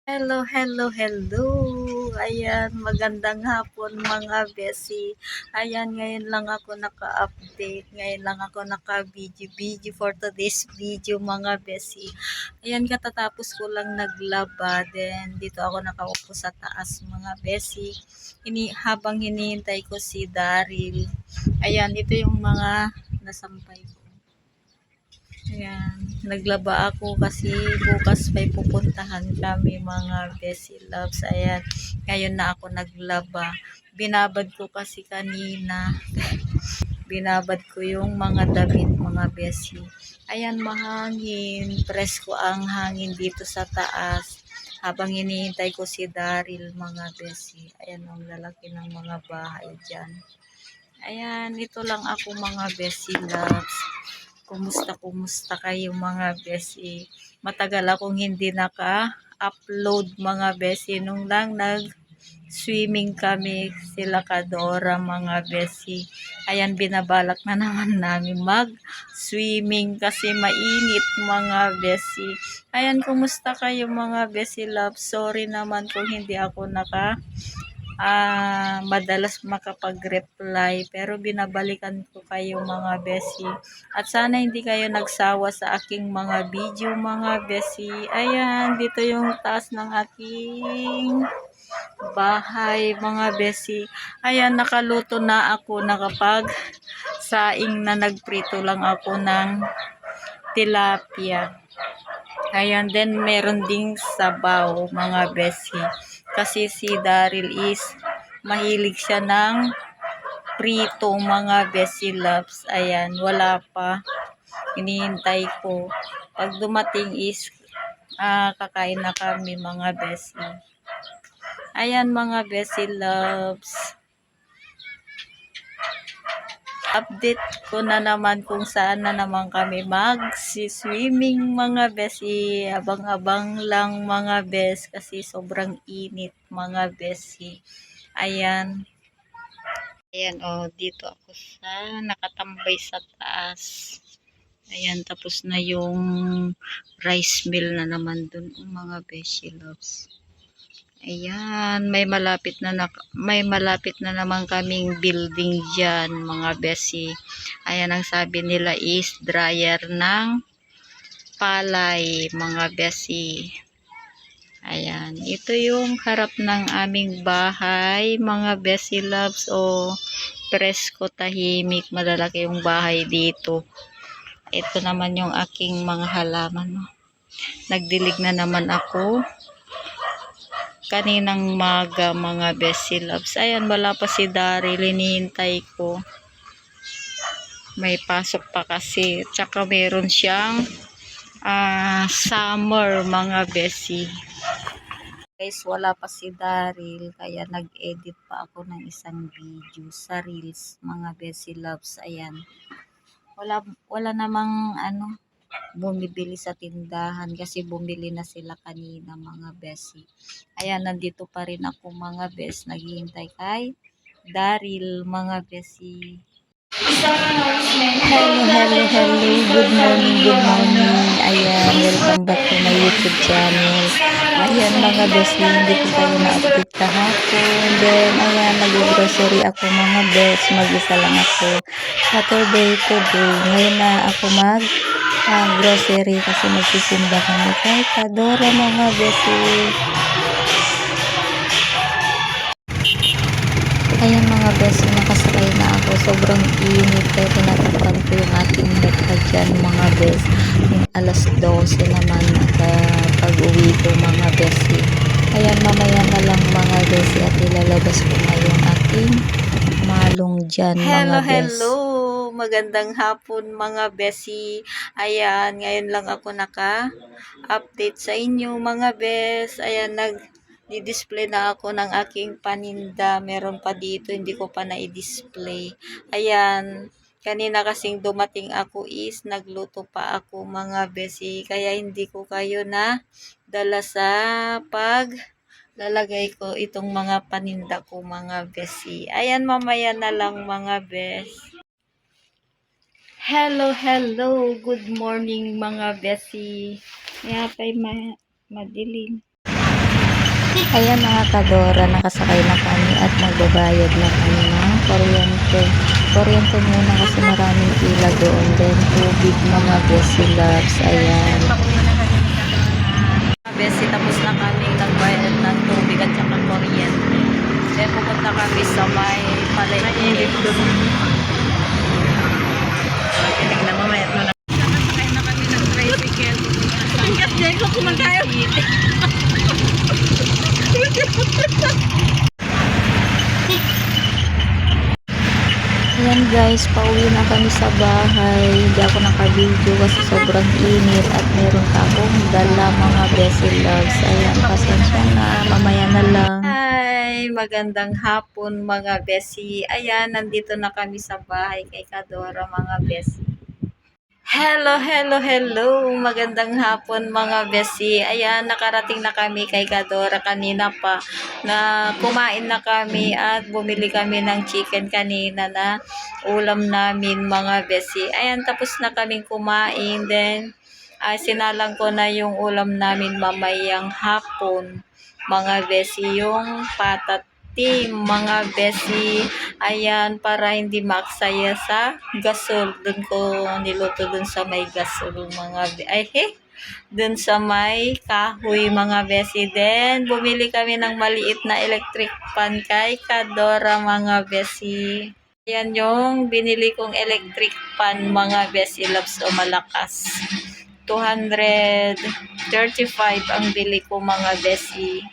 Hello, hello, hello. Ayan, magandang hapon mga besi. Ayan, ngayon lang ako naka-update. Ngayon lang ako naka-video for today's video mga besi. Ayan, katatapos ko lang naglaba. Then, dito ako nakaupo sa taas mga besi. Habang hinihintay ko si Daryl. Ayan, ito yung mga nasampay ko. Ayan, naglaba ako kasi bukas may pupuntahan kami mga besi loves. Ayan, ngayon na ako naglaba. Binabad ko kasi kanina. Binabad ko yung mga damit mga besi. Ayan, mahangin. Presko ang hangin dito sa taas. Habang hinihintay ko si Daryl mga besi. Ayan, ang lalaki ng mga bahay dyan. Ayan, ito lang ako mga besi loves. Kumusta kayo mga besi? Matagal akong hindi naka-upload mga besi. Nung lang nag-swimming kami sila Kadora mga besi. Ayan, binabalak na naman namin mag-swimming kasi mainit mga besi. Ayan, kumusta kayo mga besi love? Sorry naman kung hindi ako madalas makapag-reply pero binabalikan ko kayo mga besi at sana hindi kayo nagsawa sa aking mga video mga besi. Ayan, dito yung taas ng aking bahay mga besi. Ayan, nakaluto na ako, nakapag saing na, nagprito lang ako ng tilapia. Ayan, then meron ding sabaw mga besi. Kasi si Daryl is mahilig siya ng prito mga besi loves. Ayan, wala pa. Hinihintay ko. Pag dumating is kakain na kami mga besi. Ayan mga besi loves. Update ko na naman kung saan na naman kami mag-swimming mga besi. Abang-abang lang mga bes kasi sobrang init mga besi. Ayan. Ayan dito ako nakatambay sa taas. Ayan, tapos na yung rice mill na naman dun mga besi loves. Ayan, may malapit na naman kaming building diyan, mga besi. Ayan, ang sabi nila is dryer ng palay, mga besi. Ayan, ito yung harap ng aming bahay, mga besi loves. Presko, tahimik, malalaki yung bahay dito. Ito naman yung aking mga halaman. Nagdilig na naman ako kaninang maga mga besi loves. Ayan, wala pa si Daryl, hinihintay ko. May pasok pa kasi. Tsaka meron siyang summer mga besi. Guys, wala pa si Daryl kaya nag-edit pa ako ng isang video sa reels mga besi loves. Ayan. Wala namang bumibili sa tindahan kasi bumili na sila kanina mga besi. Ayan, nandito pa rin ako mga bes, naghihintay kay Daryl mga besi. Hello, good morning. Ayan, welcome back to my YouTube channel. Ayan mga besi, hindi ko kayo na-update kahapon. Then ayan, nag-grocery ako mga bes, mag-isa lang ako. Saturday today, ngayon na ako grocery kasi magsisimba kami kay Kadora mga besi. Ayan mga besi, nakasakay na ako. Sobrang init kaya tinatakpan ko yung ating mukha dyan mga bes. Yung alas 12 naman pag-uwi ko mga besi. Ayan, mamaya na lang mga besi at ilalabas ko na yung ating malong dyan mga bes. Hello, magandang hapon mga besi. Ayan, ngayon lang ako naka-update sa inyo mga bes. Ayan, di-display na ako ng aking paninda. Meron pa dito, hindi ko pa na-i-display. Ayan, kanina kasing dumating ako is nagluto pa ako mga besi. Kaya hindi ko kayo na dala sa lalagay ko itong mga paninda ko mga besi. Ayan, mamaya na lang mga bes. Hello, good morning mga besi. Kaya pa'y madilim. Ayan mga kadora, nakasakay na kami at magbabayad na kami ng kuryente. Kuryente muna kasi maraming pila doon. Then tubig mga besi loves. Ayan. Besi, tapos na kami nagbayad ng tubig at saka kuryente. Then pupunta kami sa may palengke. Tignan mo, may na. Nakasakay na kami ng tricycle. Hanggat din ko kumagaya. Ayan guys, pauwi na kami sa bahay. Hindi ako naka-video kasi sobrang init at meron pa akong dala mga besi loves. Ayan, pasensya na, mamaya na lang. Hi, magandang hapon mga besi. Ayan, nandito na kami sa bahay kay Kadora mga besi. Hello, hello, hello. Magandang hapon mga besi. Ayan, nakarating na kami kay Kadora kanina pa na kumain na kami at bumili kami ng chicken kanina na ulam namin mga besi. Ayan, tapos na kaming kumain. Then, sinalang ko na yung ulam namin mamayang hapon mga besi. Yung patat mga besi. Ayan, para hindi maksaya sa gasol. Doon ko niluto doon sa may gasol mga doon sa may kahoy mga besi. Then, bumili kami ng maliit na electric pan kay Kadora mga besi. Ayan yung binili kong electric pan mga besi loves o malakas. 235 ang bili ko mga besi.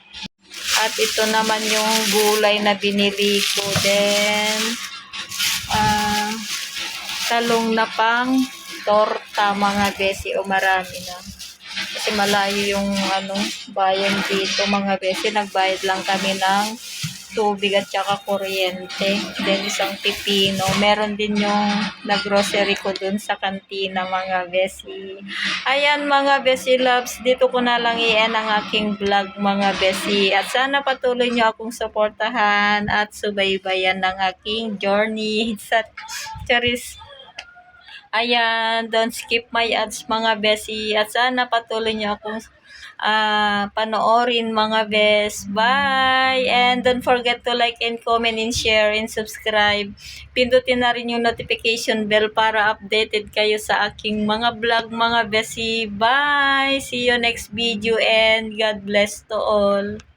At ito naman yung gulay na binili ko. Then, talong na pang torta mga besi o marami na. Kasi malayo yung bayan dito mga besi. Nagbayad lang kami ng tubig at saka kuryente. Then isang pipino. Meron din yung naggrocery ko dun sa kantina mga besi. Ayan mga besi loves, dito ko na lang i-end ang aking vlog mga besi. At sana patuloy nyo akong suportahan at subaybayan ng aking journey sa Charis. Ayan, don't skip my ads mga besi. At sana patuloy nyo akong panoorin mga bes. Bye! And don't forget to like and comment and share and subscribe. Pindutin na rin yung notification bell para updated kayo sa aking mga vlog mga besi. Bye! See you next video and God bless to all.